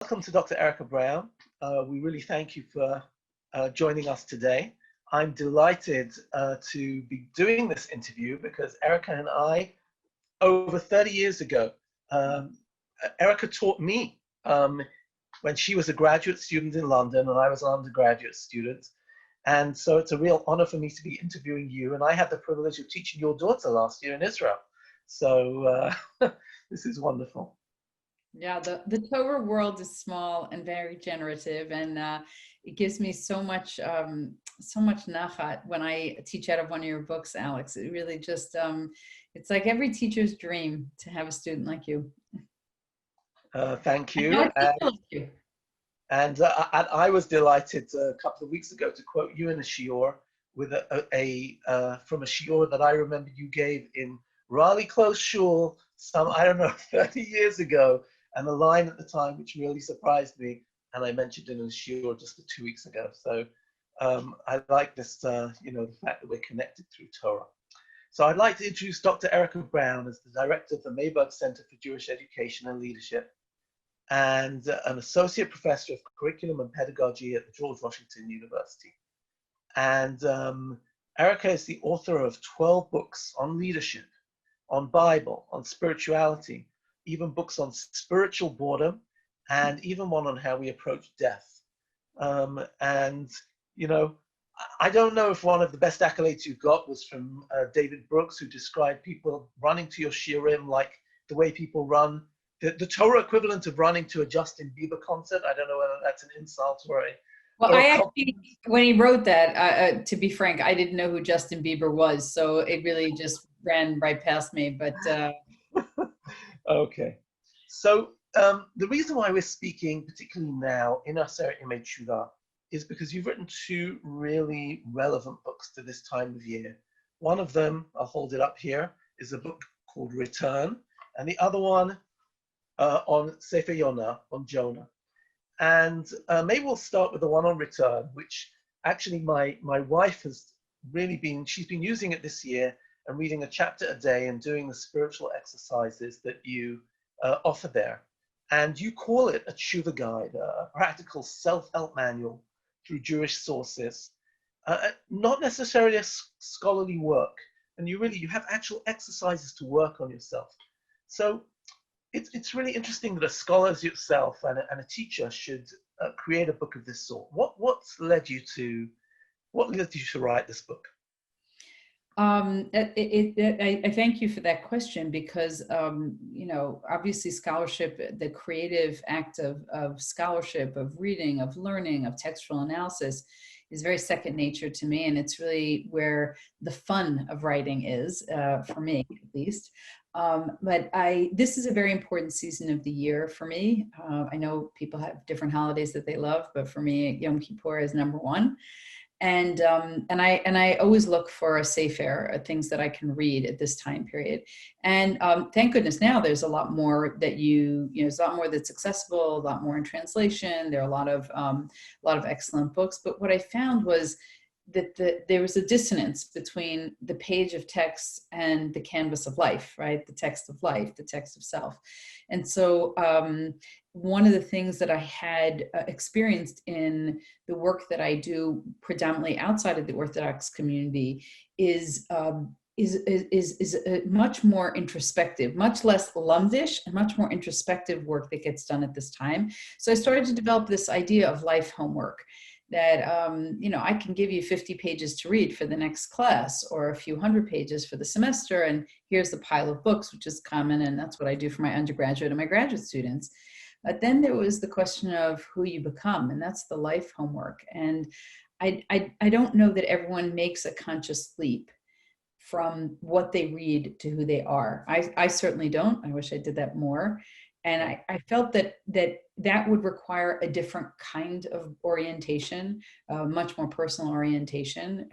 welcome to Dr. Erica Brown. We really thank you for joining us today. I'm delighted to be doing this interview because Erica and I, over 30 years ago, Erica taught me when she was a graduate student in London and I was an undergraduate student. And so it's a real honor for me to be interviewing you. And I had the privilege of teaching your daughter last year in Israel. So this is wonderful. Yeah, the Torah world is small and very generative, and it gives me so much nachat when I teach out of one of your books, Alex. It really just it's like every teacher's dream to have a student like you. Thank you. And I was delighted a couple of weeks ago to quote you in a shiur with from a shiur that I remember you gave in Raleigh Close Shul some, 30 years ago. And a line at the time which really surprised me, and I mentioned it in a shiur just 2 weeks ago. So I like this, the fact that we're connected through Torah. So I'd like to introduce Dr. Erica Brown as the director of the Mayberg Center for Jewish Education and Leadership, and an associate professor of curriculum and pedagogy at the George Washington University. And Erica is the author of 12 books on leadership, on Bible, on spirituality, even books on spiritual boredom, and even one on how we approach death. I don't know if one of the best accolades you got was from David Brooks, who described people running to your shiurim like the way people run, the Torah equivalent of running to a Justin Bieber concert. I don't know whether that's an insult or a... Well, I actually, when he wrote that, to be frank, I didn't know who Justin Bieber was, so it really just ran right past me, but... Okay, so the reason why we're speaking, particularly now in Aseret Yemei Teshuva, is because you've written 2 really relevant books to this time of year. One of them, I'll hold it up here, is a book called Return, and the other one on Sefer Yonah, on Jonah. And maybe we'll start with the one on Return, which actually my wife has really she's been using it this year and reading a chapter a day and doing the spiritual exercises that you offer there. And you call it a Teshuva guide, a practical self-help manual through Jewish sources, not necessarily a scholarly work. And you have actual exercises to work on yourself. So it's really interesting that a scholar as yourself and a teacher should create a book of this sort. What led you to write this book? I thank you for that question because, obviously scholarship, the creative act of scholarship, of reading, of learning, of textual analysis is very second nature to me. And it's really where the fun of writing is, for me at least. But this is a very important season of the year for me. I know people have different holidays that they love, but for me, Yom-Kippur is number one. And I always look for a sefer, things that I can read at this time period. And thank goodness now there's a lot more that there's a lot more that's accessible, a lot more in translation. There are a lot of excellent books. But what I found was that there was a dissonance between the page of text and the canvas of life, right? The text of life, the text of self. And so one of the things that I had experienced in the work that I do predominantly outside of the Orthodox community is a much more introspective, much less lumdish and much more introspective work that gets done at this time. So I started to develop this idea of life homework that, I can give you 50 pages to read for the next class or a few hundred pages for the semester. And here's the pile of books, which is common. And that's what I do for my undergraduate and my graduate students. But then there was the question of who you become, and that's the life homework. And I don't know that everyone makes a conscious leap from what they read to who they are. I certainly don't. I wish I did that more. And I felt that would require a different kind of orientation, much more personal orientation,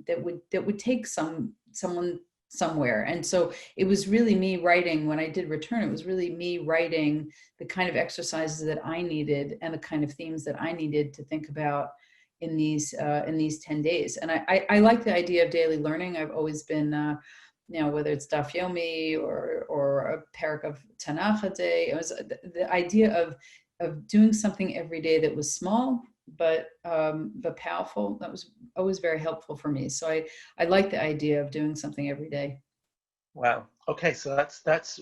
that would take someone somewhere. And so it was really me writing, when I did Return, it was really me writing the kind of exercises that I needed and the kind of themes that I needed to think about in these 10 days. And I like the idea of daily learning. I've always been, whether it's Daf Yomi or a parak of Tanakh a day, it was the idea of of doing something every day that was small but powerful. That was always very helpful for me. So I like the idea of doing something every day. Wow. Okay, so that's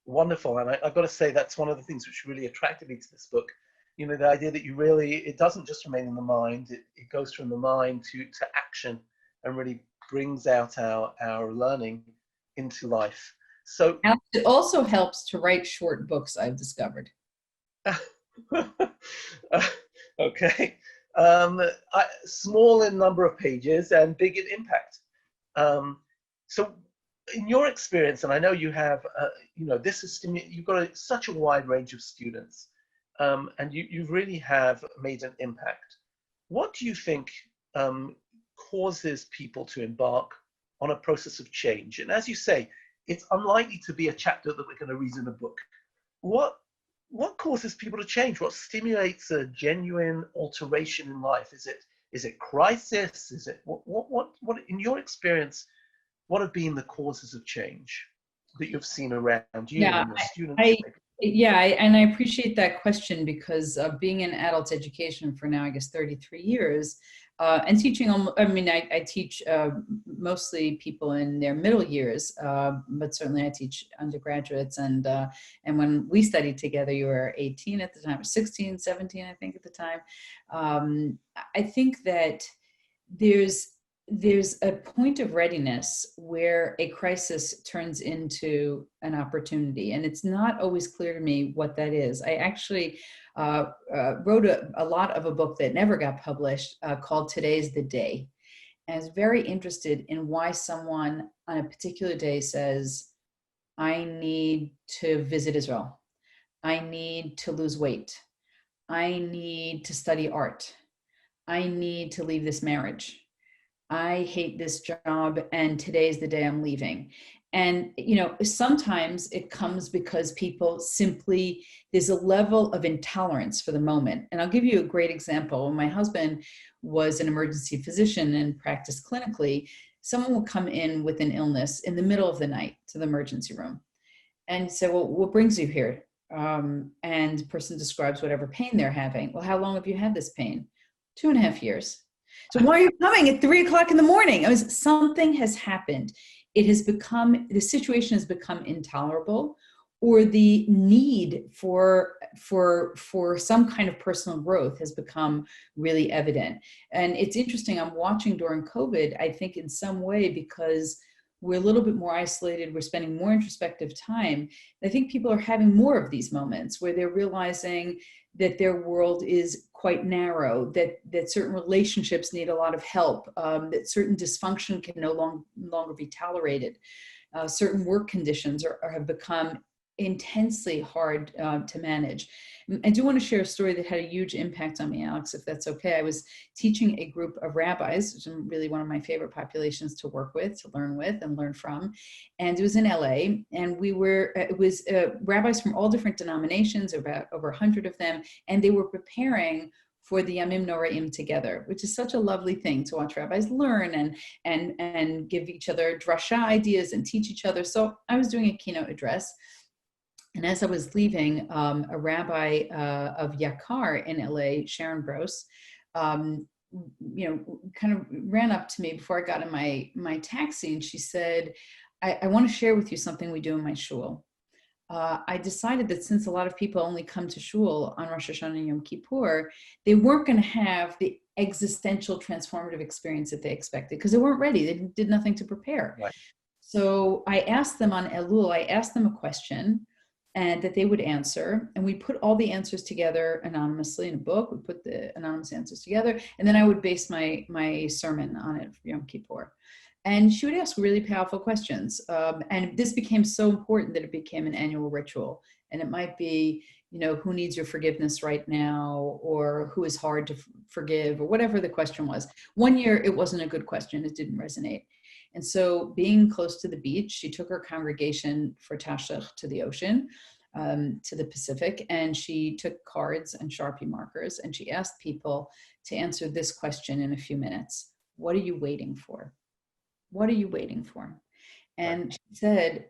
wonderful, and I've got to say that's one of the things which really attracted me to this book. You know, the idea that it doesn't just remain in the mind; it goes from the mind to action, and really brings out our learning into life. So, And it also helps to write short books, I've discovered. okay, small in number of pages and big in impact. So, in your experience, and I know you have, this is you've got such a wide range of students, and you really have made an impact. What do you think causes people to embark on a process of change? And as you say, it's unlikely to be a chapter that we're going to read in a book. What causes people to change? What stimulates a genuine alteration in life? Is it crisis? Is it what in your experience? What have been the causes of change that you've seen around you and your students? And I appreciate that question, because being in adult education for now, I guess 33 years, and teaching, I teach mostly people in their middle years, but certainly I teach undergraduates. And when we studied together, you were 18 at the time, 16, 17, I think at the time. I think that there's a point of readiness where a crisis turns into an opportunity. And it's not always clear to me what that is. I actually wrote a lot of a book that never got published called Today's the Day. And I was very interested in why someone on a particular day says, I need to visit Israel. I need to lose weight. I need to study art. I need to leave this marriage. I hate this job and today's the day I'm leaving. And, sometimes it comes because people simply, there's a level of intolerance for the moment. And I'll give you a great example. When my husband was an emergency physician and practiced clinically, someone will come in with an illness in the middle of the night to the emergency room and say, well, what brings you here? And the person describes whatever pain they're having. Well, how long have you had this pain? 2.5 years. So why are you coming at 3 o'clock in the morning? Something has happened. The situation has become intolerable, or the need for some kind of personal growth has become really evident. And it's interesting, I'm watching during COVID, I think in some way, because we're a little bit more isolated, we're spending more introspective time. I think people are having more of these moments where they're realizing that their world is quite narrow, that certain relationships need a lot of help, that certain dysfunction can no longer be tolerated. Certain work conditions have become intensely hard to manage. I do want to share a story that had a huge impact on me, Alex, if that's okay. I was teaching a group of rabbis, which is really one of my favorite populations to work with, to learn with and learn from. And it was in LA, and it was rabbis from all different denominations, about over 100 of them, and they were preparing for the Yamim Noraim together, which is such a lovely thing to watch rabbis learn and give each other drasha ideas and teach each other. So I was doing a keynote address. And as I was leaving, a rabbi of Yakar in LA, Sharon Brose, kind of ran up to me before I got in my taxi, and she said, I want to share with you something we do in my shul. I decided that since a lot of people only come to shul on Rosh Hashanah and Yom-Kippur, they weren't going to have the existential transformative experience that they expected, because they weren't ready. They did nothing to prepare. Right. So I asked them on Elul, a question, and that they would answer. And we put all the answers together anonymously in a book. We put the anonymous answers together. And then I would base my sermon on it for Yom Kippur. And she would ask really powerful questions. And this became so important that it became an annual ritual. And it might be, who needs your forgiveness right now? Or who is hard to forgive? Or whatever the question was. One year, it wasn't a good question. It didn't resonate. And so being close to the beach, she took her congregation for Tashlich to the ocean, to the Pacific, and she took cards and Sharpie markers, and she asked people to answer this question in a few minutes. What are you waiting for? What are you waiting for? And she said,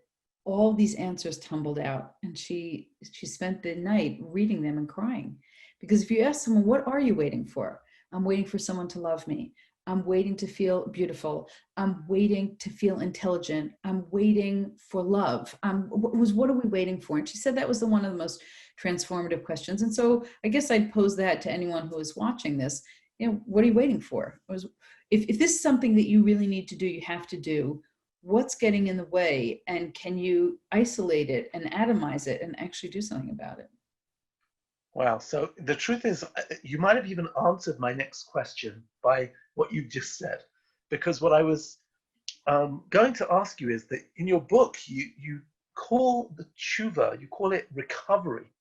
all these answers tumbled out, and she spent the night reading them and crying. Because if you ask someone, what are you waiting for? I'm waiting for someone to love me. I'm waiting to feel beautiful. I'm waiting to feel intelligent. I'm waiting for love. What are we waiting for? And she said that was one of the most transformative questions. And so I guess I'd pose that to anyone who is watching this. What are you waiting for? If this is something that you really need to do, you have to do, what's getting in the way? And can you isolate it and atomize it and actually do something about it? Wow. So the truth is, you might have even answered my next question by what you just said, because what I was going to ask you is that in your book, you call the tshuva, you call it recovery,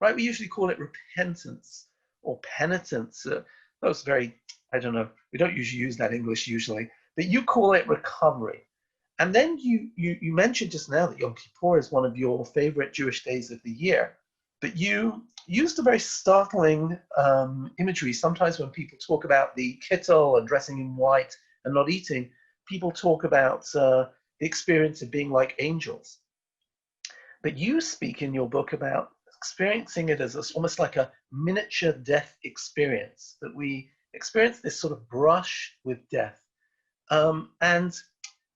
right? We usually call it repentance or penitence. That was very, I don't know, we don't usually use that English usually, but you call it recovery. And then you mentioned just now that Yom-Kippur is one of your favorite Jewish days of the year, but you used a very startling imagery. Sometimes when people talk about the kittel and dressing in white and not eating, people talk about the experience of being like angels. But you speak in your book about experiencing it as almost like a miniature death experience, that we experience this sort of brush with death. And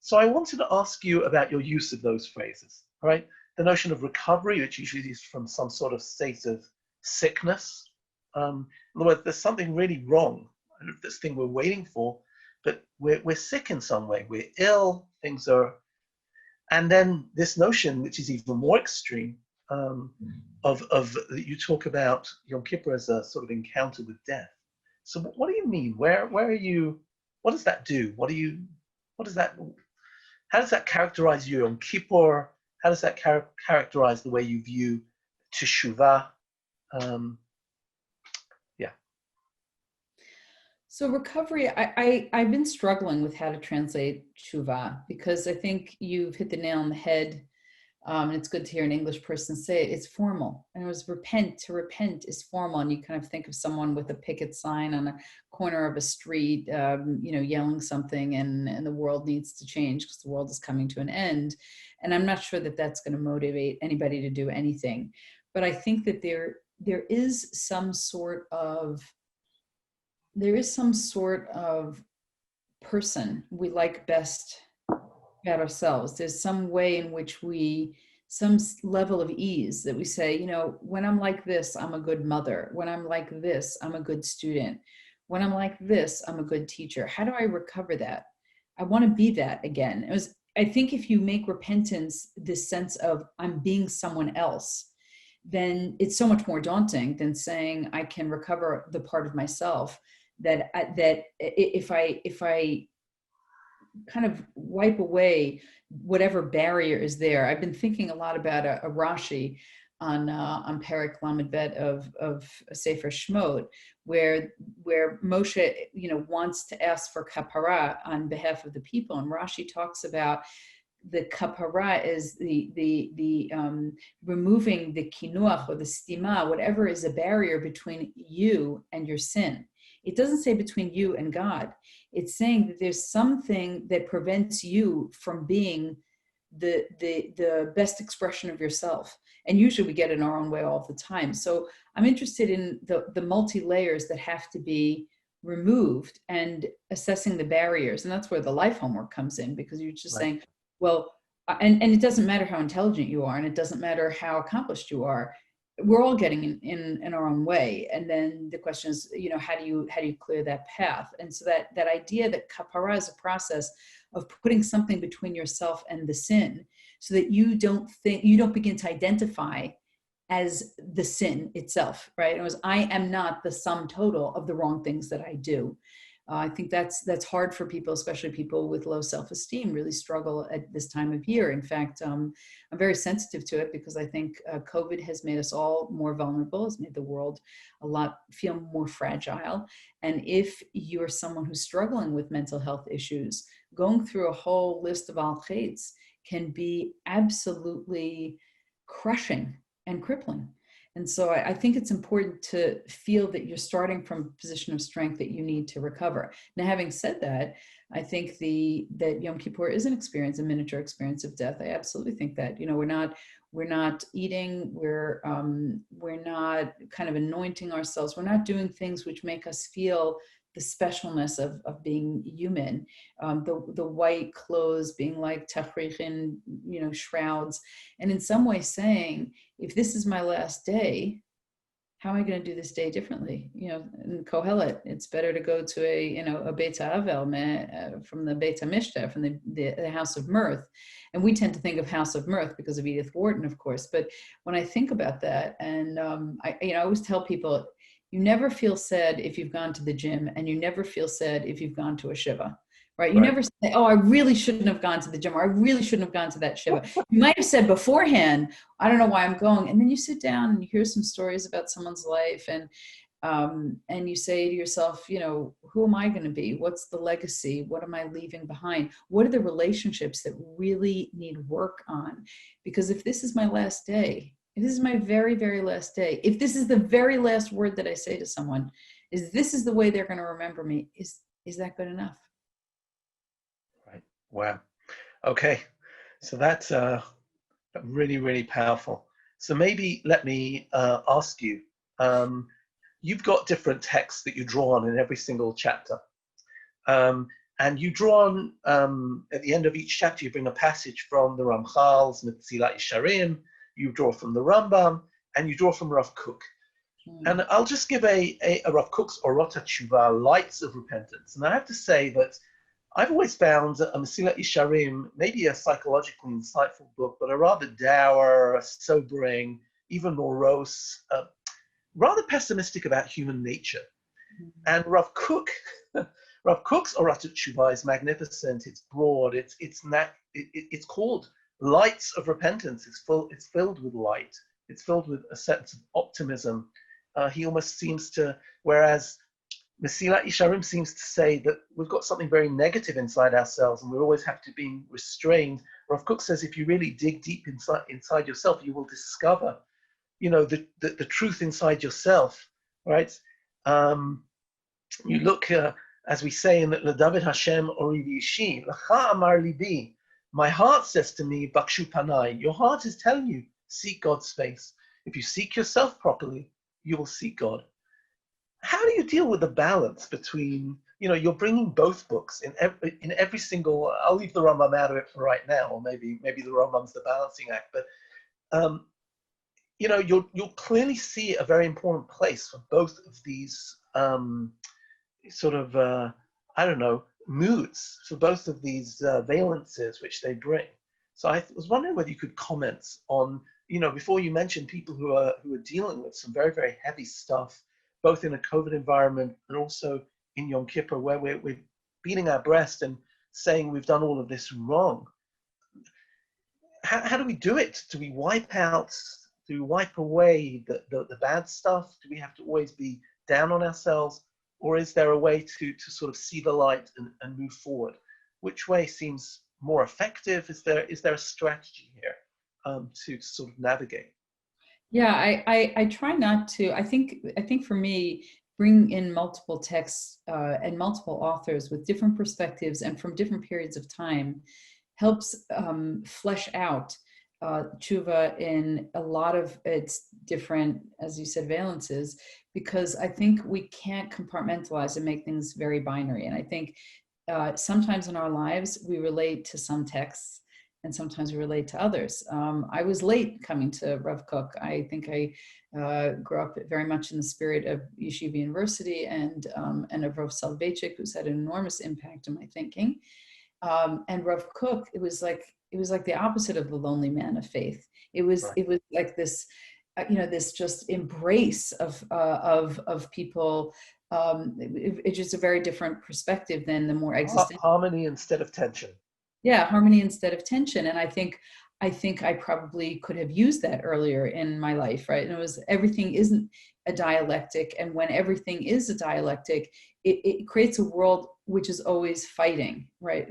so I wanted to ask you about your use of those phrases, right? The notion of recovery, which usually is from some sort of state of sickness. In other words, there's something really wrong. I don't know if this thing we're waiting for, but we're sick in some way. We're ill, things are... And then this notion, which is even more extreme, of you talk about Yom Kippur as a sort of encounter with death. So what do you mean? Where are you? What does that do? How does that characterize you on Kippur? How does that characterize the way you view Teshuva? Yeah. So recovery, I've been struggling with how to translate Teshuva, because I think you've hit the nail on the head. And it's good to hear an English person say it. It's formal. And it was repent. To repent is formal. And you kind of think of someone with a picket sign on a corner of a street, yelling something, and the world needs to change because the world is coming to an end. And I'm not sure that that's going to motivate anybody to do anything. But I think that there is some sort of person we like best about ourselves. There's some way in which some level of ease that we say, when I'm like this, I'm a good mother. When I'm like this, I'm a good student. When I'm like this, I'm a good teacher. How do I recover that? I want to be that again. I think if you make repentance this sense of I'm being someone else, then it's so much more daunting than saying I can recover the part of myself that if I kind of wipe away whatever barrier is there. I've been thinking a lot about a Rashi on Perek Lamed Bet of Sefer Shemot, where Moshe wants to ask for kapara on behalf of the people, and Rashi talks about the kapara is the removing the kinuach or the stima, whatever is a barrier between you and your sin. It doesn't say between you and God. It's saying that there's something that prevents you from being the best expression of yourself. And usually we get in our own way all the time. So I'm interested in the multi-layers that have to be removed and assessing the barriers. And that's where the life homework comes in, because you're just saying, well, and it doesn't matter how intelligent you are, and it doesn't matter how accomplished you are. We're all getting in our own way. And then the question is, how do you clear that path? And so that idea that kapara is a process of putting something between yourself and the sin, so that you don't begin to identify as the sin itself, right? It was, I am not the sum total of the wrong things that I do. I think that's hard for people, especially people with low self-esteem, really struggle at this time of year. In fact, I'm very sensitive to it, because I think COVID has made us all more vulnerable, has made the world feel more fragile. And if you're someone who's struggling with mental health issues, going through a whole list of al-khaits can be absolutely crushing and crippling. And so I think it's important to feel that you're starting from a position of strength that you need to recover. Now, having said that, I think that Yom Kippur is an experience, a miniature experience of death. I absolutely think that, we're not eating, we're not kind of anointing ourselves. We're not doing things which make us feel the specialness of being human. The white clothes being like tachrichin, shrouds, and in some way saying, if this is my last day, how am I going to do this day differently? In Kohelet, it's better to go to a Beit Avel from the Beit HaMishta, from the House of Mirth. And we tend to think of House of Mirth because of Edith Wharton, of course. But when I think about that, and I always tell people, you never feel sad if you've gone to the gym, and you never feel sad if you've gone to a shiva. Right? You never say, oh, I really shouldn't have gone to the gym, or I really shouldn't have gone to that shiva. You might have said beforehand, I don't know why I'm going. And then you sit down and you hear some stories about someone's life, and you say to yourself, who am I going to be? What's the legacy? What am I leaving behind? What are the relationships that really need work on? Because if this is my last day, if this is my very, very last day, if this is the very last word that I say to someone, this is the way they're going to remember me, is that good enough? Right. Wow. Okay. So that's really, really powerful. So maybe let me ask you, you've got different texts that you draw on in every single chapter. And you draw on, at the end of each chapter, you bring a passage from the Ramchal's Metzilat Yesharim, you draw from the Rambam, and you draw from Rav Kook. And I'll just give a Rav Kook's Orot HaTshuva, Lights of Repentance. And I have to say that I've always found a Metzilat Yesharim maybe a psychologically insightful book, but a rather dour, sobering, even morose, rather pessimistic about human nature. And Rav Kook's Orot HaTshuva is magnificent. It's broad. It's called Lights of Repentance. It's filled with light. It's filled with a sense of optimism. He almost seems to, whereas Metzilat Yesharim seems to say that we've got something very negative inside ourselves and we always have to be restrained. Rav Kook says if you really dig deep inside yourself, you will discover, the truth inside yourself, right? You look, as we say in the David Hashem Ori V'Yishi, L'cha Amar Libi, my heart says to me, Bakshu Panai, your heart is telling you, seek God's face. If you seek yourself properly, you will seek God. How do you deal with the balance between, you're bringing both books in every single, I'll leave the Rambam out of it for right now, or maybe the Rambam's the balancing act, but you'll clearly see a very important place for both of these moods, for both of these valences which they bring. So I was wondering whether you could comment on, before you mentioned people who are dealing with some very, very heavy stuff, both in a COVID environment and also in Yom Kippur, where we're beating our breast and saying we've done all of this wrong. How do we do it? Do we wipe away the bad stuff? Do we have to always be down on ourselves? Or is there a way to sort of see the light and move forward? Which way seems more effective? Is there a strategy here to sort of navigate? Yeah, I try not to. I think for me, bring in multiple texts and multiple authors with different perspectives and from different periods of time helps flesh out tshuva in a lot of its different, as you said, valences, because I think we can't compartmentalize and make things very binary. And I think sometimes in our lives, we relate to some texts and sometimes we relate to others. I was late coming to Rav Kook. I think I grew up very much in the spirit of Yeshiva University and of Rav Soloveitchik, who's had an enormous impact on my thinking. And Rav Kook, it was like the opposite of the lonely man of faith. It was like this, this just embrace of people. It's just a very different perspective than the more existential. Harmony instead of tension. Yeah, harmony instead of tension. And I think I probably could have used that earlier in my life, right? And it was, everything isn't a dialectic. And when everything is a dialectic, it creates a world which is always fighting, right?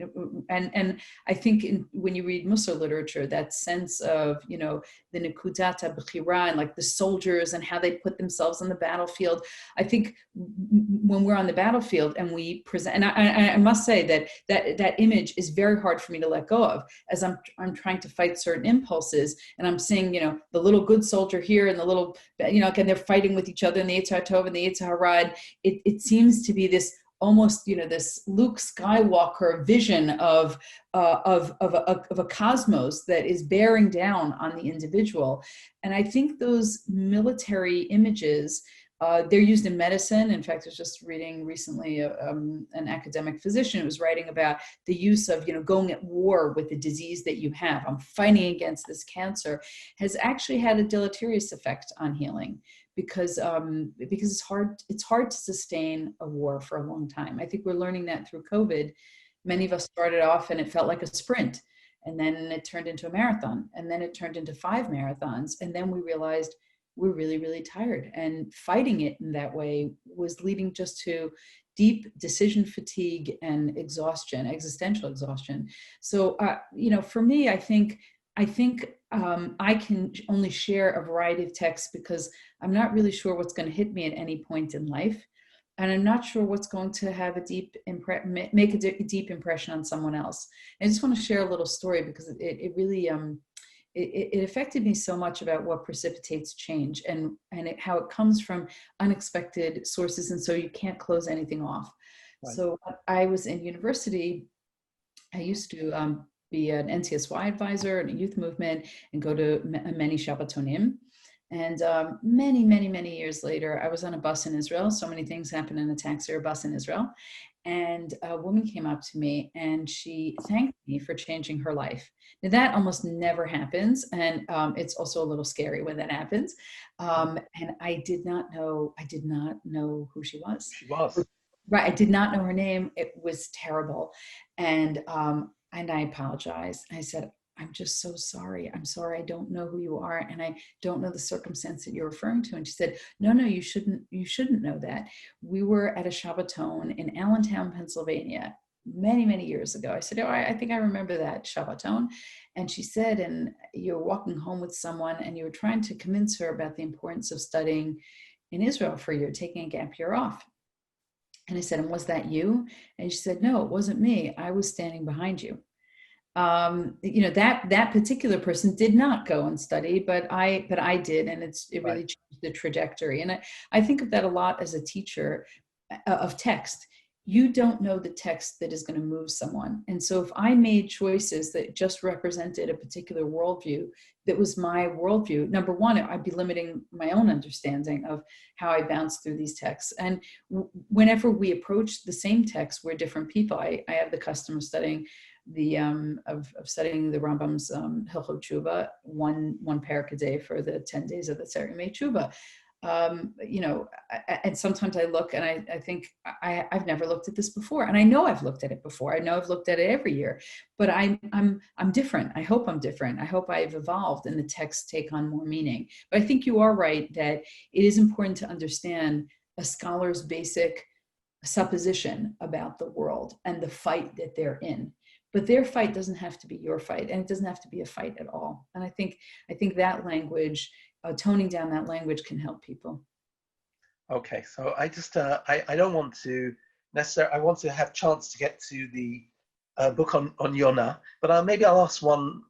And I think when you read Mussar literature, that sense of, you know, the Nekudat HaBechira and like the soldiers and how they put themselves on the battlefield. I think when we're on the battlefield and we present, and I must say that image is very hard for me to let go of, as I'm trying to fight certain impulses, and I'm seeing, you know, the little good soldier here and the little, you know, again, they're fighting with each other in the Yetzer HaTov and the Yetzer Hara. It seems to be this almost, you know, this Luke Skywalker vision of a cosmos that is bearing down on the individual. And I think those military images, they're used in medicine. In fact, I was just reading recently an academic physician who was writing about the use of, you know, going at war with the disease that you have. I'm fighting against this cancer, has actually had a deleterious effect on healing, because it's hard to sustain a war for a long time. I think we're learning that through COVID. Many of us started off and it felt like a sprint, and then it turned into a marathon, and then it turned into 5 marathons, and then we realized we're really, really tired. And fighting it in that way was leading just to deep decision fatigue and exhaustion, existential exhaustion. So, you know, for me, I think I can only share a variety of texts because I'm not really sure what's going to hit me at any point in life. And I'm not sure what's going to have make a deep impression on someone else. I just want to share a little story because it really, it affected me so much about what precipitates change and how it comes from unexpected sources. And so you can't close anything off. Right. So I was in university. I used to be an NCSY advisor in a youth movement and go to many Shabbatonim. And many years later, I was on a bus in Israel. So many things happen in a taxi or bus in Israel. And a woman came up to me and she thanked me for changing her life. Now that almost never happens. And it's also a little scary when that happens. And I did not know who she was. She was. Right. I did not know her name. It was terrible. And I apologized. I said, I'm just so sorry. I'm sorry. I don't know who you are. And I don't know the circumstance that you're referring to. And she said, no, you shouldn't know that. We were at a Shabbaton in Allentown, Pennsylvania, many years ago. I said, oh, I think I remember that Shabbaton. And she said, and you're walking home with someone and you were trying to convince her about the importance of studying in Israel for a year, taking a gap year off. And I said, and was that you? And she said, no, it wasn't me. I was standing behind you. You know, that particular person did not go and study, but I did. And it really changed the trajectory. And I think of that a lot as a teacher of text. You don't know the text that is going to move someone. And so if I made choices that just represented a particular worldview, that was my worldview, number one, I'd be limiting my own understanding of how I bounce through these texts. And whenever we approach the same text, we're different people. I have the custom of studying studying the Rambam's Hilchot Teshuva, one parak a day for the 10 days of the Tzarei Teshuva. You know, and sometimes I look and I think I've never looked at this before, and I know I've looked at it before. I know I've looked at it every year, but I'm different. I hope I'm different. I hope I've evolved and the texts take on more meaning. But I think you are right that it is important to understand a scholar's basic supposition about the world and the fight that they're in. But their fight doesn't have to be your fight, and it doesn't have to be a fight at all. And I think that language, toning down that language, can help people. Okay, so I just I don't want to necessarily. I want to have chance to get to the book on Jonah, but maybe I'll ask one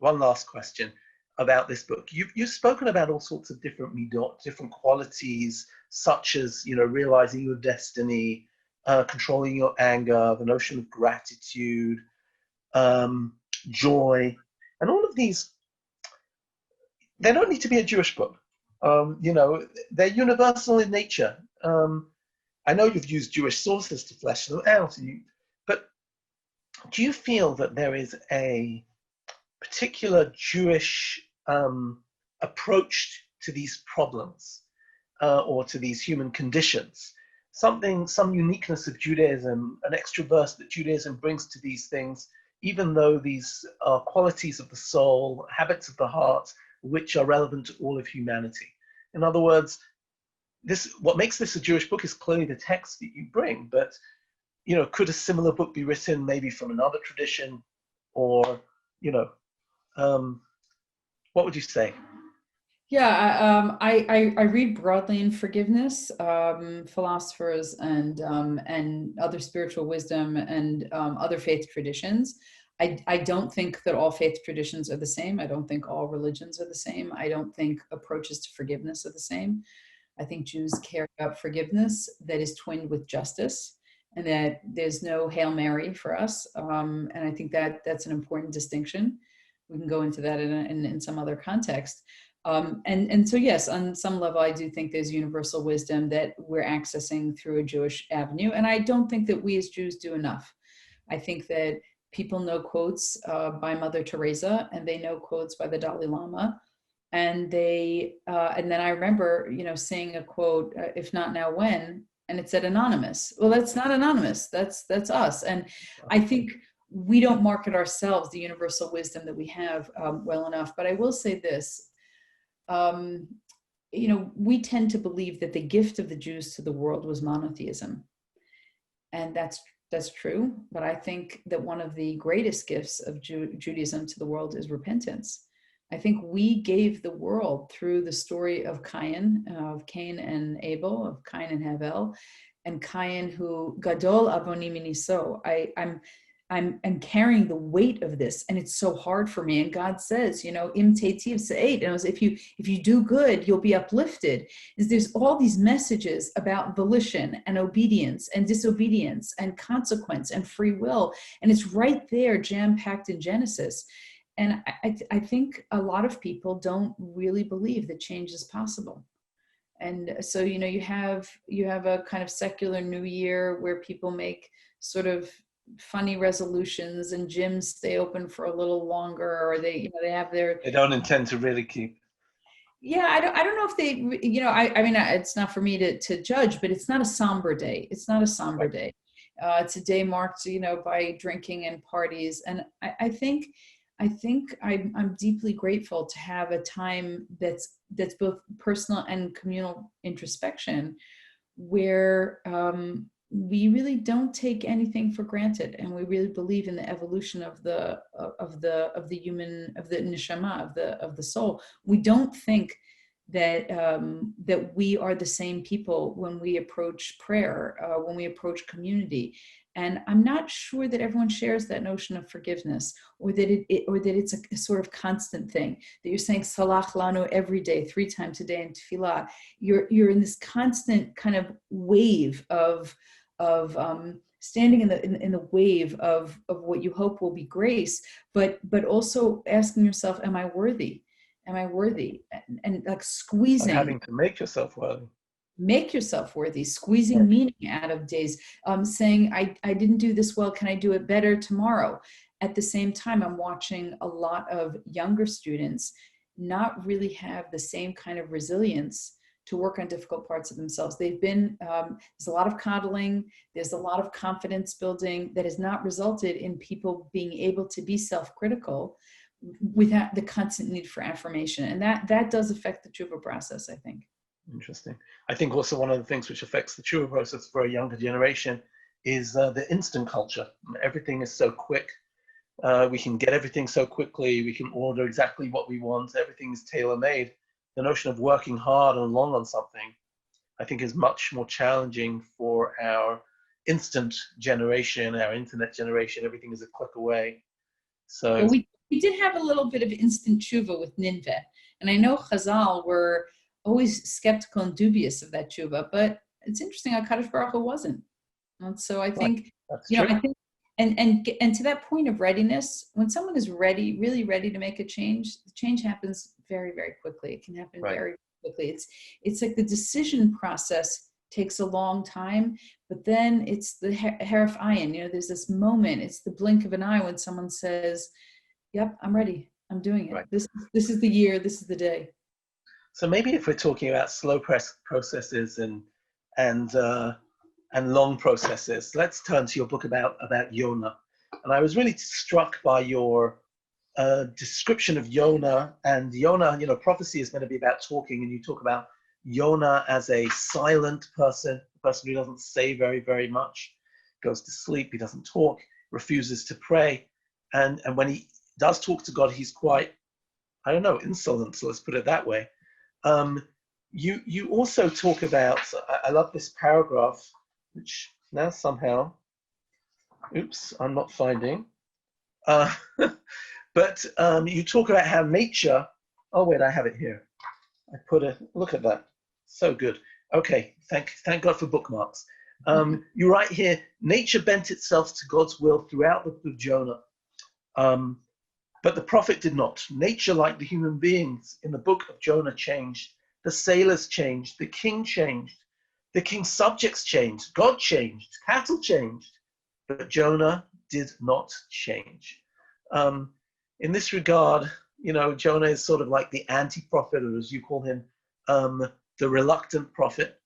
last question about this book. You've spoken about all sorts of different midot, different qualities, such as, you know, realizing your destiny, controlling your anger, the notion of gratitude, joy, and all of these. They don't need to be a Jewish book. You know, they're universal in nature. I know you've used Jewish sources to flesh them out, but do you feel that there is a particular Jewish approach to these problems or to these human conditions? Some uniqueness of Judaism, an extra verse that Judaism brings to these things, even though these are qualities of the soul, habits of the heart, which are relevant to all of humanity. In other words, what makes this a Jewish book is clearly the text that you bring, but could a similar book be written maybe from another tradition, or, what would you say? Yeah, I read broadly in forgiveness, philosophers and other spiritual wisdom and other faith traditions. I don't think that all faith traditions are the same. I don't think all religions are the same. I don't think approaches to forgiveness are the same. I think Jews care about forgiveness that is twinned with justice, and that there's no Hail Mary for us. And I think that that's an important distinction. We can go into that in some other context. And so, yes, on some level, I do think there's universal wisdom that we're accessing through a Jewish avenue. And I don't think that we as Jews do enough. I think that people know quotes by Mother Teresa, and they know quotes by the Dalai Lama. And and then I remember, seeing a quote, if not now, when? And it said anonymous. Well, that's not anonymous. That's us. And I think we don't market ourselves the universal wisdom that we have well enough. But I will say this. We tend to believe that the gift of the Jews to the world was monotheism. And that's true. But I think that one of the greatest gifts of Judaism to the world is repentance. I think we gave the world through the story of Cain and Abel, of Cain and Havel, and Cain who gadol avoni miniso. I'm carrying the weight of this, and it's so hard for me. And God says, im tetiv se'ed, and if you do good, you'll be uplifted. There's all these messages about volition and obedience and disobedience and consequence and free will, and it's right there, jam-packed in Genesis. And I think a lot of people don't really believe that change is possible. And so, you have a kind of secular New Year where people make sort of funny resolutions, and gyms stay open for a little longer, or they have their. They don't intend to really keep. Yeah, I don't know if they, I mean, it's not for me to judge, but it's not a somber day. It's not a somber Right. day. It's a day marked, by drinking and parties. And I think I'm deeply grateful to have a time that's both personal and communal introspection, where we really don't take anything for granted, and we really believe in the evolution of the human, of the neshama, of the soul. We don't think that that we are the same people when we approach prayer, when we approach community. And I'm not sure that everyone shares that notion of forgiveness, or that it's a sort of constant thing, that you're saying Salach Lanu every day, 3 times a day in Tefillah. You're in this constant kind of wave of standing in the wave of what you hope will be grace, but also asking yourself, am I worthy? Am I worthy? And like squeezing. And having to make yourself worthy. Make yourself worthy, squeezing meaning out of days, saying, I didn't do this well, can I do it better tomorrow? At the same time, I'm watching a lot of younger students not really have the same kind of resilience to work on difficult parts of themselves. They've been, there's a lot of coddling, there's a lot of confidence building that has not resulted in people being able to be self-critical without the constant need for affirmation. And that does affect the Teshuva process, I think. Interesting. I think also one of the things which affects the Teshuva process for a younger generation is the instant culture. Everything is so quick. We can get everything so quickly. We can order exactly what we want. Everything is tailor-made. The notion of working hard and long on something, I think, is much more challenging for our instant generation, our internet generation. Everything is a click away. So well, we did have a little bit of instant tshuva with Nineveh. And I know Chazal were always skeptical and dubious of that tshuva, but it's interesting how Kadosh Baruch Hu wasn't. And so I think, I think, and to that point of readiness, when someone is ready, really ready to make a change, the change happens very, very quickly. It can happen very quickly. It's like the decision process takes a long time, but then it's the harif ayin, there's this moment, it's the blink of an eye when someone says, yep, I'm ready. I'm doing it. Right. This is the year, this is the day. So maybe if we're talking about slow processes and long processes, let's turn to your book about Jonah. And I was really struck by your description of Jonah. And Jonah, prophecy is going to be about talking, and you talk about Jonah as a silent person, a person who doesn't say very, very much. goes to sleep, he doesn't talk, refuses to pray. And when he does talk to God, he's quite, I don't know, insolent, so let's put it that way. You also talk about, I love this paragraph, which now somehow, oops, I'm not finding. But you talk about how nature, oh wait, I have it here. I put a, look at that, so good. Okay, thank God for bookmarks. You write here, nature bent itself to God's will throughout the book of Jonah. But the prophet did not. Nature, like the human beings in the book of Jonah, changed. The sailors changed. The king changed. The king's subjects changed. God changed. Cattle changed. But Jonah did not change. In this regard, Jonah is sort of like the anti-prophet, or as you call him, the reluctant prophet.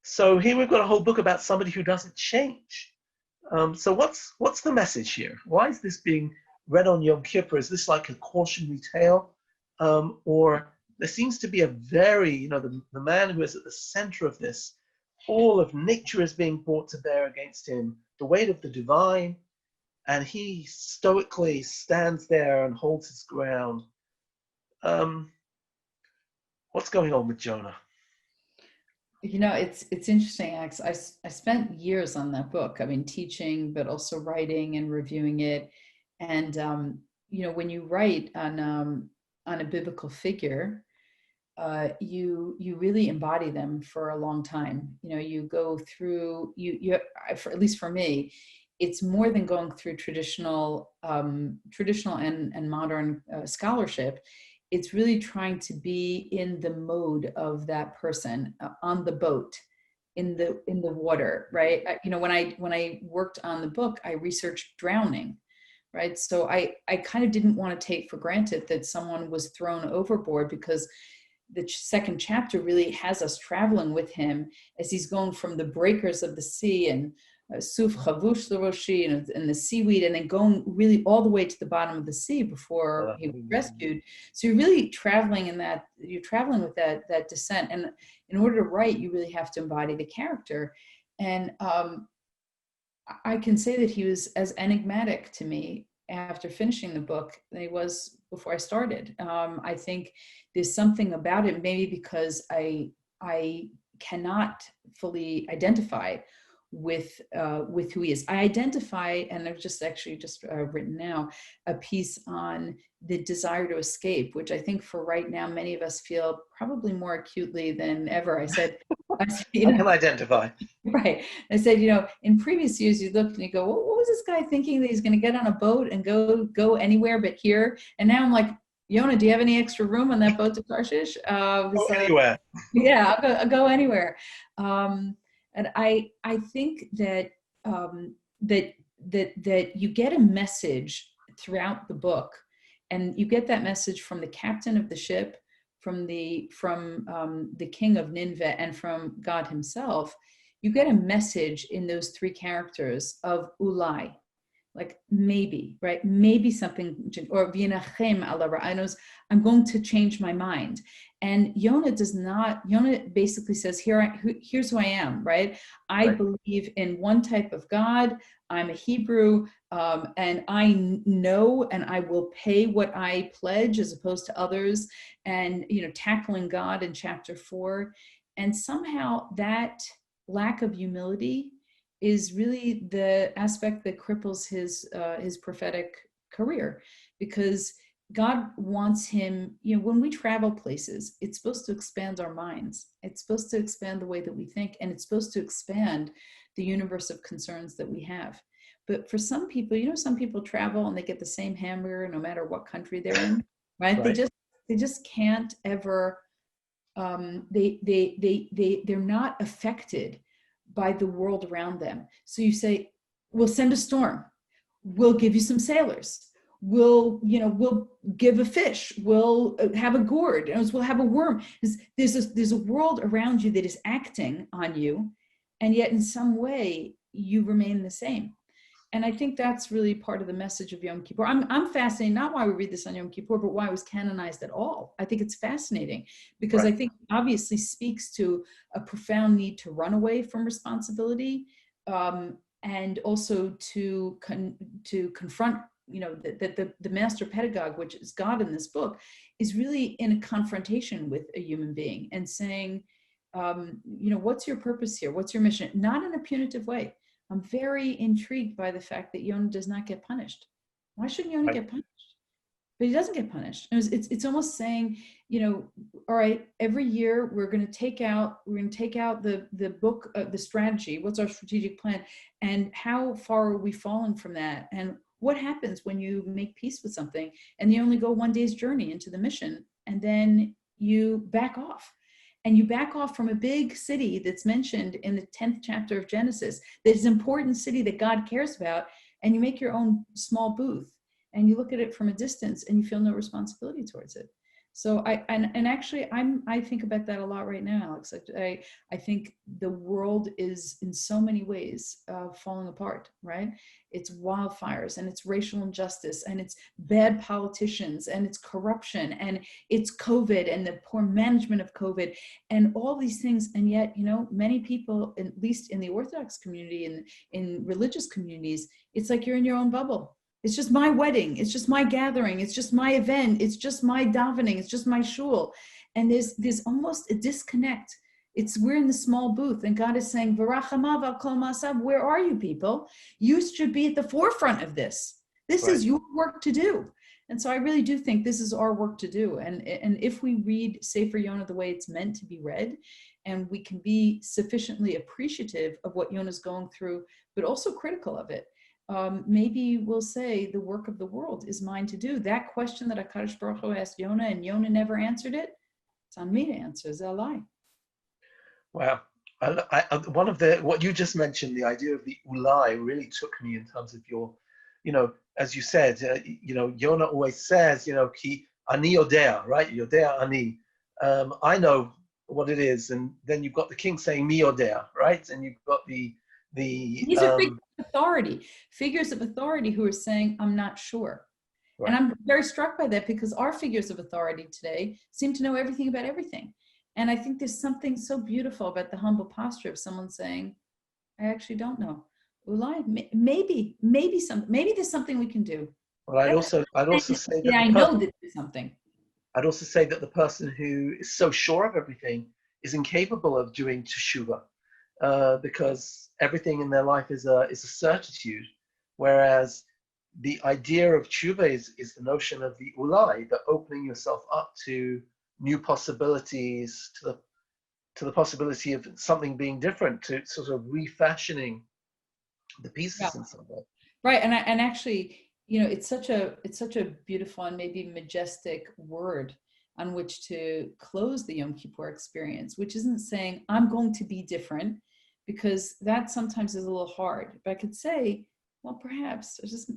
So here we've got a whole book about somebody who doesn't change. So what's the message here? Why is this being read on Yom Kippur? Is this like a cautionary tale? Or there seems to be a very, the man who is at the center of this, all of nature is being brought to bear against him, the weight of the divine, and he stoically stands there and holds his ground. What's going on with Jonah? It's interesting, Alex. I spent years on that book. I mean, teaching, but also writing and reviewing it. And when you write on a biblical figure, you really embody them for a long time. You go through at least for me, it's more than going through traditional and modern scholarship. It's really trying to be in the mode of that person on the boat, in the water, right? When I worked on the book, I researched drowning, right? So I kind of didn't want to take for granted that someone was thrown overboard, because the second chapter really has us traveling with him as he's going from the breakers of the sea and Suf Chavush Laroshi and the seaweed, and then going really all the way to the bottom of the sea before he was rescued. So you're really traveling with that descent. And in order to write, you really have to embody the character. And I can say that he was as enigmatic to me after finishing the book than he was before I started. I think there's something about it, maybe because I cannot fully identify with who he is. I identify, and I've just written now a piece on the desire to escape, which I think for right now, many of us feel probably more acutely than ever. I said, I can identify. Right. I said, in previous years, you look and you go, well, what was this guy thinking, that he's going to get on a boat and go anywhere but here? And now I'm like, Jonah, do you have any extra room on that boat to Tarshish? Go anywhere. Yeah, I'll go anywhere. And I think that that you get a message throughout the book, and you get that message from the captain of the ship, from the king of Nineveh, and from God himself. You get a message in those three characters of ulai, like maybe, right? Maybe something, or v'yinachem ala ra'anos, I'm going to change my mind. And Jonah basically says, here's who I am, right? I believe in one type of God. I'm a Hebrew, and I know, and I will pay what I pledge, as opposed to others. And, tackling God in chapter 4. And somehow that lack of humility is really the aspect that cripples his prophetic career, because God wants him, when we travel places, it's supposed to expand our minds. It's supposed to expand the way that we think, and it's supposed to expand the universe of concerns that we have. But for some people, some people travel and they get the same hamburger no matter what country they're in, right? They just can't ever, they're not affected by the world around them. So you say, we'll send a storm. We'll give you some sailors. We'll give a fish. We'll have a gourd. We'll have a worm. There's a world around you that is acting on you, and yet in some way you remain the same. And I think that's really part of the message of Yom Kippur. I'm fascinated, not why we read this on Yom Kippur, but why it was canonized at all. I think it's fascinating because I think it obviously speaks to a profound need to run away from responsibility, and also to confront, the master pedagogue, which is God in this book, is really in a confrontation with a human being and saying, what's your purpose here? What's your mission? Not in a punitive way. I'm very intrigued by the fact that Jonah does not get punished. Why shouldn't Jonah get punished? But he doesn't get punished. It's almost saying, all right, every year we're going to take out the book, the strategy. What's our strategic plan, and how far are we falling from that? And what happens when you make peace with something and you only go one day's journey into the mission, and then you back off? And you back off from a big city that's mentioned in the 10th chapter of Genesis, this important city that God cares about, and you make your own small booth, and you look at it from a distance and you feel no responsibility towards it. So I think about that a lot right now, Alex. I think the world is in so many ways falling apart, right? It's wildfires, and it's racial injustice, and it's bad politicians, and it's corruption, and it's COVID and the poor management of COVID and all these things. And yet, many people, at least in the Orthodox community and in religious communities, it's like you're in your own bubble. It's just my wedding. It's just my gathering. It's just my event. It's just my davening. It's just my shul. And there's almost a disconnect. We're in the small booth, and God is saying, "V'rachamav al kol ma'asav." Where are you, people? You should be at the forefront of this. This is your work to do. And so I really do think this is our work to do. And if we read Sefer Jonah the way it's meant to be read, and we can be sufficiently appreciative of what Jonah's going through, but also critical of it, maybe we'll say the work of the world is mine to do. That question that HaKadosh Baruch Hu asked Jonah, and Jonah never answered it, it's on me to answer. Is that a lie? Wow. What you just mentioned, the idea of the ulai, really took me in terms of your, as you said, Jonah always says, ki ani yodea, right? Yodea ani. I know what it is. And then you've got the king saying mi yodea, right? And you've got these are figures of authority who are saying, I'm not sure. Right. And I'm very struck by that, because our figures of authority today seem to know everything about everything. And I think there's something so beautiful about the humble posture of someone saying, I actually don't know. Ulai, maybe there's something we can do. Well, I'd also say that I know that there's something. I'd also say that the person who is so sure of everything is incapable of doing teshuva. Because everything in their life is a certitude, whereas the idea of teshuva is the notion of the ulai, the opening yourself up to new possibilities, to the possibility of something being different, to sort of refashioning the pieces in some way. Right, and actually, it's such a beautiful and maybe majestic word on which to close the Yom-Kippur experience, which isn't saying I'm going to be different, because that sometimes is a little hard. But I could say, well, perhaps, just,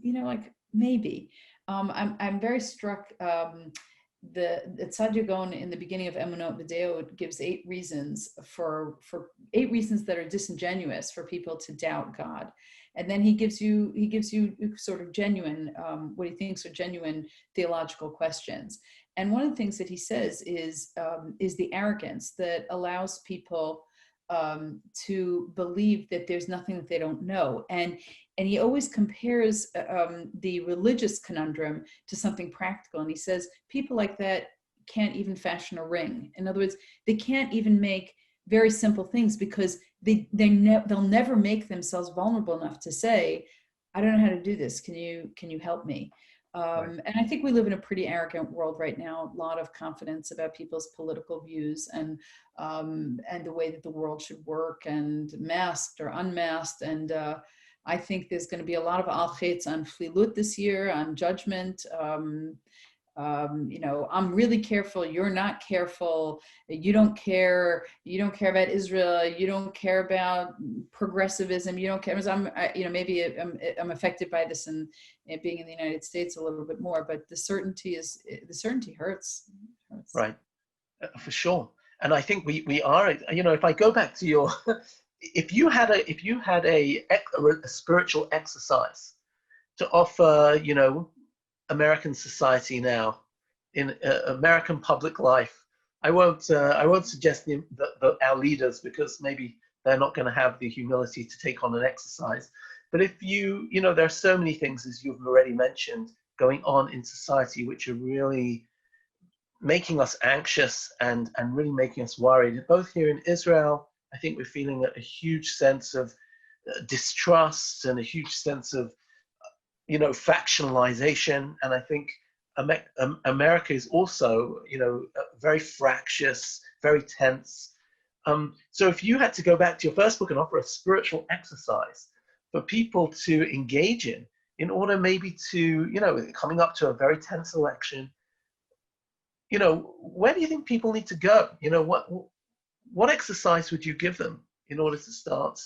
maybe. I'm very struck, the Tzaddik Gaon in the beginning of Emunot V'Deo gives 8 reasons for 8 reasons that are disingenuous for people to doubt God. And then he gives you sort of genuine, what he thinks are genuine theological questions. And one of the things that he says is the arrogance that allows people to believe that there's nothing that they don't know. And he always compares the religious conundrum to something practical. And he says, people like that can't even fashion a ring. In other words, they can't even make very simple things, because they'll never make themselves vulnerable enough to say, I don't know how to do this. Can you help me? And I think we live in a pretty arrogant world right now. A lot of confidence about people's political views and the way that the world should work, and masked or unmasked. And I think there's going to be a lot of al-chetz on chlilut this year, on judgment. I'm really careful. You're not careful. You don't care about Israel. You don't care about progressivism. You don't care. Maybe I'm affected by this and being in the United States a little bit more, but the certainty hurts. Right. For sure. And I think we are, if I go back to your, if you had a spiritual exercise to offer, American society now, in American public life, I won't suggest that our leaders, because maybe they're not going to have the humility to take on an exercise. But if there are so many things, as you've already mentioned, going on in society, which are really making us anxious and really making us worried. Both here in Israel, I think we're feeling a huge sense of distrust and a huge sense of, factionalization. And I think America is also, very fractious, very tense. So if you had to go back to your first book and offer a spiritual exercise for people to engage in order maybe to, coming up to a very tense election, where do you think people need to go? What exercise would you give them in order to start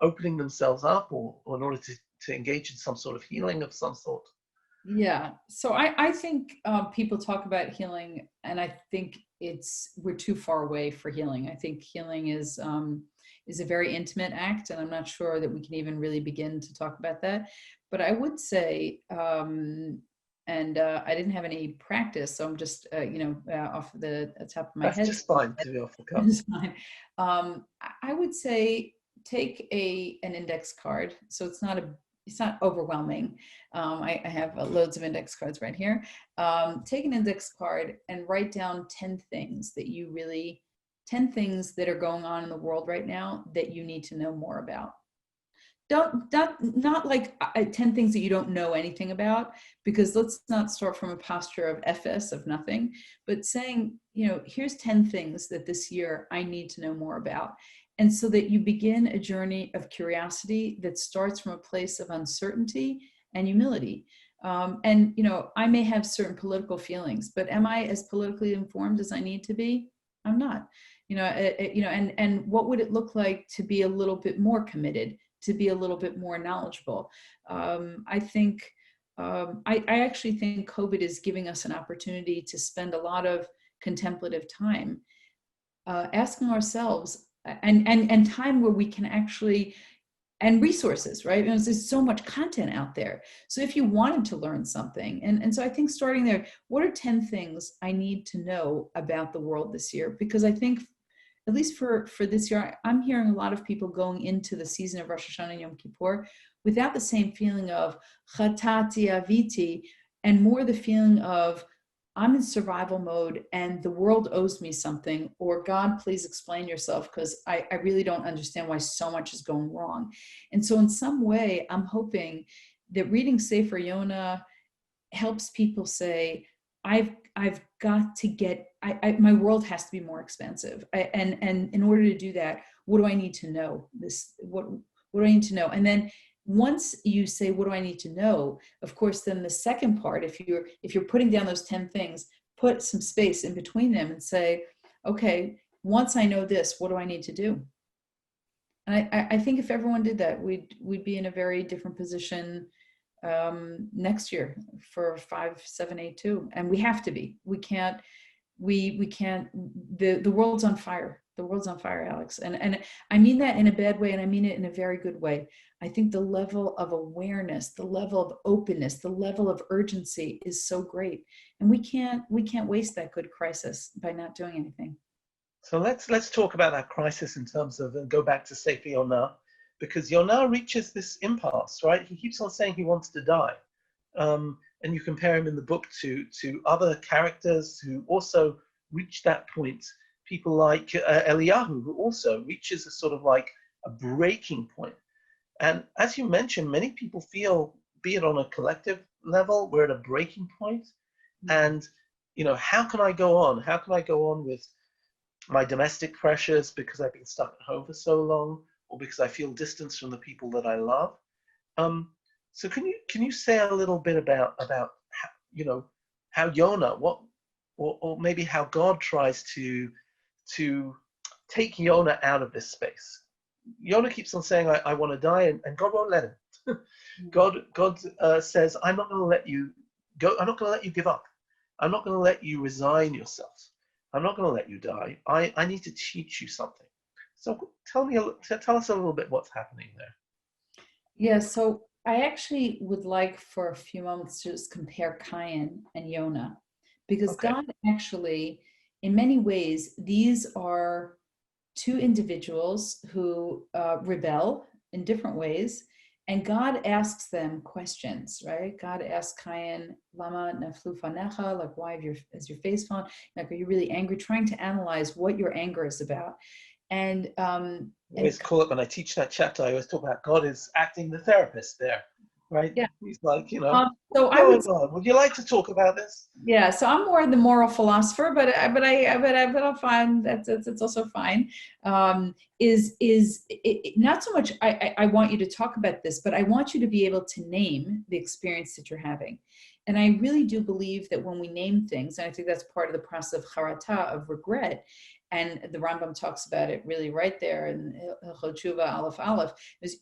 opening themselves up or in order to engage in some sort of healing of some sort? Yeah. So I think people talk about healing, and I think we're too far away for healing. I think healing is a very intimate act, and I'm not sure that we can even really begin to talk about that. But I would say, and I didn't have any practice, so I'm just off the top of my head. That's just fine to be off the cuff. It's fine. I would say take an index card. So it's not overwhelming. I have loads of index cards right here. Take an index card and write down 10 things that are going on in the world right now that you need to know more about. Not like 10 things that you don't know anything about, because let's not start from a posture of FS, of nothing, but saying, here's 10 things that this year I need to know more about. And so that you begin a journey of curiosity that starts from a place of uncertainty and humility. And I may have certain political feelings, but am I as politically informed as I need to be? I'm not. And what would it look like to be a little bit more committed, to be a little bit more knowledgeable? I actually think COVID is giving us an opportunity to spend a lot of contemplative time asking ourselves, and time where we can actually, and resources, right? Because there's so much content out there. So if you wanted to learn something, and so I think starting there, what are 10 things I need to know about the world this year? Because I think, at least for this year, I'm hearing a lot of people going into the season of Rosh Hashanah and Yom-Kippur without the same feeling of chatati aviti, and more the feeling of, I'm in survival mode and the world owes me something, or God, please explain yourself, because I really don't understand why so much is going wrong. And so in some way, I'm hoping that reading Sefer Jonah helps people say, I've got to get, my world has to be more expansive. And in order to do that, what do I need to know? What do I need to know? And then once you say, what do I need to know? Of course, then the second part, if you're putting down those 10 things, put some space in between them and say, okay, once I know this, what do I need to do? And I think if everyone did that, we'd be in a very different position next year for 5-7-8-2. And we have to be. We can't. The world's on fire. The world's on fire, Alex. And I mean that in a bad way, and I mean it in a very good way. I think the level of awareness, the level of openness, the level of urgency is so great. And we can't waste that good crisis by not doing anything. So let's talk about that crisis in terms of, and go back to Sefer Yonah, because Yonah reaches this impasse, right? He keeps on saying he wants to die. And you compare him in the book to other characters who also reach that point. People like Eliyahu, who also reaches a sort of like a breaking point. And as you mentioned, many people feel, be it on a collective level, we're at a breaking point. And, how can I go on? How can I go on with my domestic pressures because I've been stuck at home for so long, or because I feel distance from the people that I love? So can you say a little bit about how Jonah, or maybe how God tries to take Jonah out of this space? Jonah keeps on saying, I want to die, and God won't let him. God says, I'm not going to let you go. I'm not going to let you give up. I'm not going to let you resign yourself. I'm not going to let you die. I need to teach you something. So tell us a little bit what's happening there. Yeah, so I actually would like for a few moments to just compare Cain and Jonah, because Okay. God actually, in many ways, these are two individuals who rebel in different ways, And God asks them questions, right? God asks Cain, Lama naflu fanecha, like why is your face fallen? Like, are you really angry? Trying to analyze what your anger is about. And I always call it, when I teach that chapter, I always talk about God is acting the therapist there, right? yeah. He's like, So what's I would, going on? Would you like to talk about this? yeah. So I'm more the moral philosopher, but I'll find that's also fine. Not so much. I want you to talk about this, but I want you to be able to name the experience that you're having. And I really do believe that when we name things, and I think that's part of the process of charata, of regret, and the Rambam talks about it really right there in Teshuva Aleph Aleph, is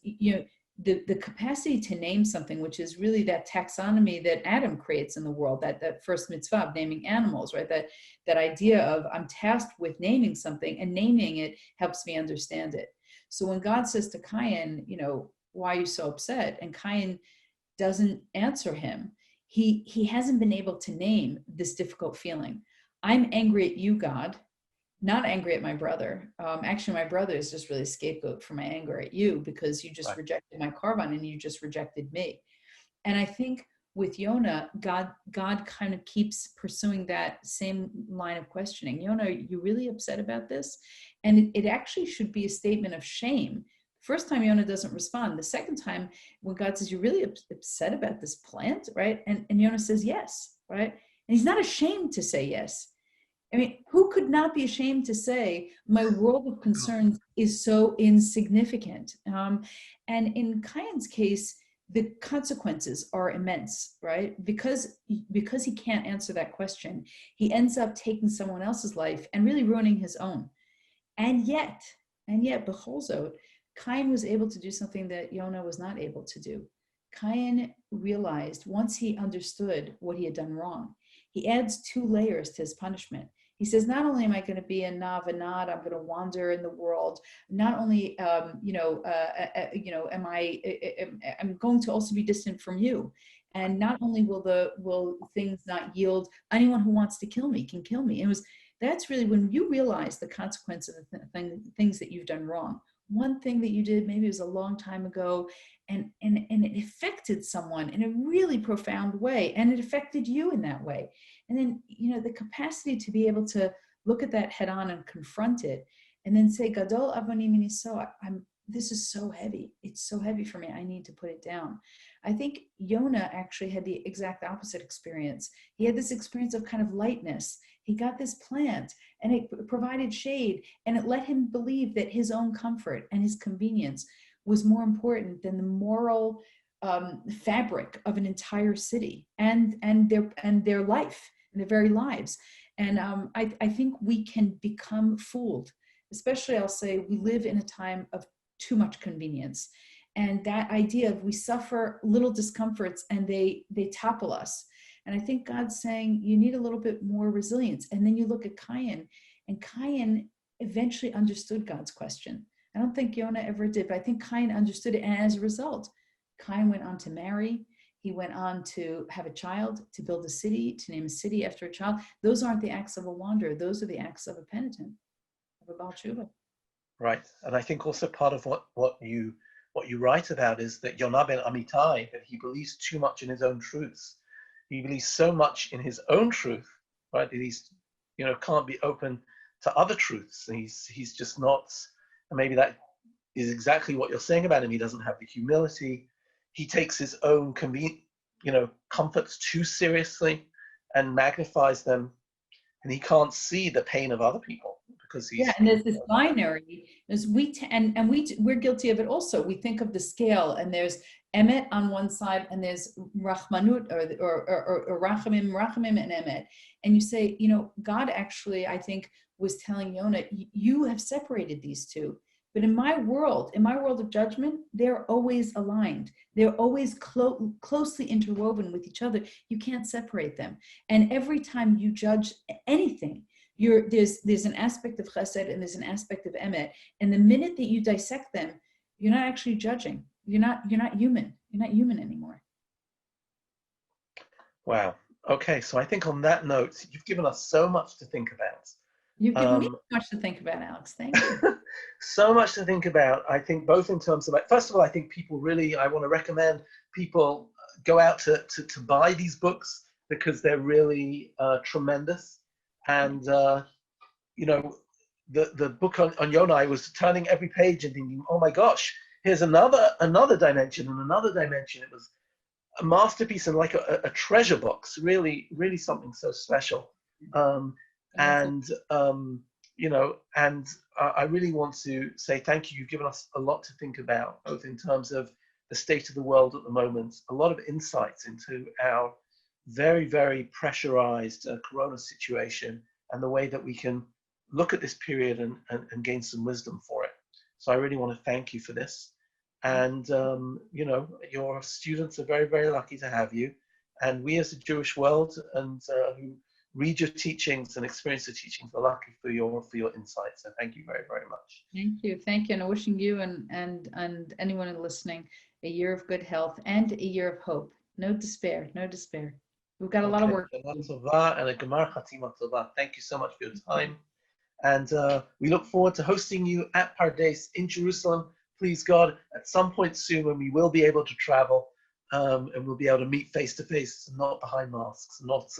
the capacity to name something, which is really that taxonomy that Adam creates in the world, that first mitzvah of naming animals, right? That idea of I'm tasked with naming something, and naming it helps me understand it. So when God says to Cain, why are you so upset? And Cain doesn't answer him. He hasn't been able to name this difficult feeling. I'm angry at you, God, not angry at my brother. Actually, my brother is just really a scapegoat for my anger at you, because you just rejected my korban and you just rejected me. And I think with Jonah, God kind of keeps pursuing that same line of questioning. Jonah, are you really upset about this? And it actually should be a statement of shame. First time Jonah doesn't respond. The second time, when God says, you're really upset about this plant, right? And Jonah says yes, right? And he's not ashamed to say yes. I mean, who could not be ashamed to say, my world of concerns is so insignificant? And in Cain's case, the consequences are immense, right? Because he can't answer that question, he ends up taking someone else's life and really ruining his own. And yet, b'chol zot, Cain was able to do something that Jonah was not able to do. Cain realized, once he understood what he had done wrong, he adds 2 layers to his punishment. He says, not only am I going to be a nav and not, I'm going to wander in the world. Not only, I'm going to also be distant from you. And not only will things not yield, anyone who wants to kill me can kill me. And that's really when you realize the consequence of the things that you've done wrong. One thing that you did, maybe it was a long time ago, and it affected someone in a really profound way, and it affected you in that way. And then, the capacity to be able to look at that head on and confront it, and then say, Gadol avoni miniso, this is so heavy. It's so heavy for me. I need to put it down. I think Jonah actually had the exact opposite experience. He had this experience of kind of lightness. He got this plant, and it provided shade, and it let him believe that his own comfort and his convenience was more important than the moral fabric of an entire city and their life and their very lives. And I think we can become fooled, especially, I'll say, we live in a time of too much convenience, and that idea of we suffer little discomforts and they topple us. And I think God's saying you need a little bit more resilience. And then you look at Cain, and Cain eventually understood God's question. I don't think Jonah ever did, but I think Cain understood it. And as a result, Cain went on to marry. He went on to have a child, to build a city, to name a city after a child. Those aren't the acts of a wanderer. Those are the acts of a penitent, of a Baal Teshuva. Right. And I think also part of what you write about is that Yonah ben Amittai, that he believes too much in his own truths. He believes so much in his own truth, right, that he's, can't be open to other truths. And he's just not, and maybe that is exactly what you're saying about him. He doesn't have the humility. He takes his own comforts too seriously and magnifies them, and he can't see the pain of other people because he's and there's this binary. We're guilty of it also. We think of the scale, and there's emet on one side, and there's rachmanut or rachamim and emet. And you say, God actually, I think, was telling Jonah, you have separated these two. But in my world of judgment, they're always aligned. They're always closely interwoven with each other. You can't separate them. And every time you judge anything, there's an aspect of chesed and there's an aspect of emet. And the minute that you dissect them, you're not actually judging. You're not human. You're not human anymore. Wow. Okay, so I think on that note, you've given us so much to think about. You've given me much to think about, Alex. Thank you. So much to think about. I think both in terms of, first of all, I think people really, I want to recommend people go out to buy these books because they're really tremendous. And, you know, the book on Jonah, I was turning every page and thinking, oh my gosh, here's another dimension and another dimension. It was a masterpiece and like a treasure box, really, really something so special. You know, and I really want to say thank you. You've given us a lot to think about, both in terms of the state of the world at the moment, a lot of insights into our very, very pressurized corona situation and the way that we can look at this period and gain some wisdom for it. So I really want to thank you for this. And, you know, your students are very, very lucky to have you. And we as a Jewish world and who read your teachings and experience the teachings are lucky for your insights. So thank you very, very much. Thank you. And wishing you and anyone listening a year of good health and a year of hope. No despair, no despair. We've got a lot of work. And a Gemar Chatima Tova. Thank you so much for your time. And we look forward to hosting you at Pardes in Jerusalem. Please God, at some point soon when we will be able to travel and we'll be able to meet face to face, not behind masks, not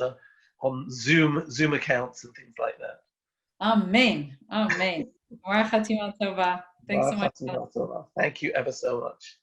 on Zoom accounts and things like that. Amen. Amen. Thanks so much. Thank you ever so much.